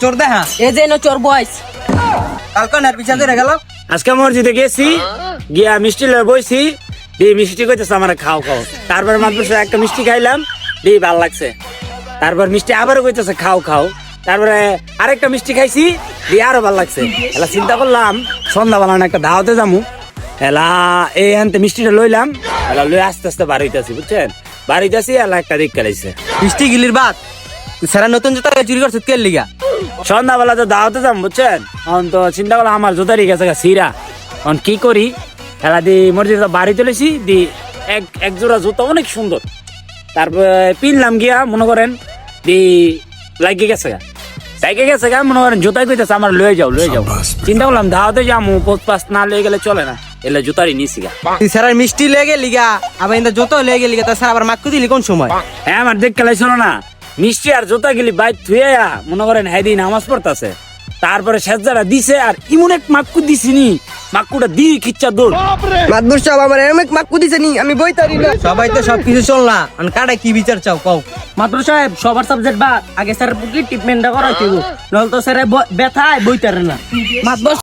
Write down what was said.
চোর দেখা এই যে চোর বয়স কালকানের পিছা ধরে গেল। আজকে মসজিদে গেছি, গিয়া মিষ্টি লয়ে বইছি, দিয়ে মিষ্টি কইতেছে আমার খাও খাও। তারপর মাদ্রাসা একটা মিষ্টি খাইলাম, দিয়ে ভাল লাগছে। তারপর মিষ্টি আবারও কইতেছে খাও খাও। তারপরে আরেকটা মিষ্টি খাইছি, দিয়ে আরো ভাল লাগছে। এলা চিন্তা করলাম সন্ধ্যাবেলা না একটা দাওয়াতে যামু। এলা এই আনতে মিষ্টিটা লইলাম, এলা লই আস্তে আস্তে বার হইতাছি, বুঝছেন? বার হইতাছি, এলা একটা দিক কালাইছে। বৃষ্টি গিলির বাদ সারা নতুন জুতা চুরি করছে কে লিগা? সন্ধ্যাবেলা তো দাওয়াতে যাম, বুঝছেন? এখন তো চিন্তা করলাম আমার জুতারই গেছে সিরা, এখন কি করি? এলা দি মসজিদে বাড়ি তুলেছি, দি এক জোড়া জুতা অনেক সুন্দর, তারপরে পিনলাম গিয়া মনে করেন দি লাগে গেছে গা মনে করেন জুতাই কইতেছে আমার লয়ে যাও। চিন্তা করলাম দাওয়াতে যামু, পোস্ট পাস না লয়ে গেলে চলে না, এলে জুতারই নিছি গা। তুই সারা মিষ্টি লেগে লিগা আবার ইন্দা জুতো লেগে লিগা তো সারা আবার মাক্কু দিলি কোন সময়? হ্যাঁ আমার দেখ খেলাই শোনো না, মিষ্টি আর জুতা গেলি বাইক থুয়ে মনে করেন হেদি নামাজ পড়তাছে, তারপরে সেজদাটা দিছে আর ইমন এক মাক্কু দিছিনি, মাক্কুটা দি খিচ্চা দৌড়। মাদবুর সাহেব আমার এমন মাক্কু দিছে নি আমি বইতারি না। সবাই তো সবকিছু শুনলা, আমি কাটা কি বিচার চাও কও? মাত্র সাহেব সবার সাবজেক্ট বাদ আগে স্যার ট্রিটমেন্টটা করা হইব, নল তো স্যার ব্যথায় বইতারে না। মাত্র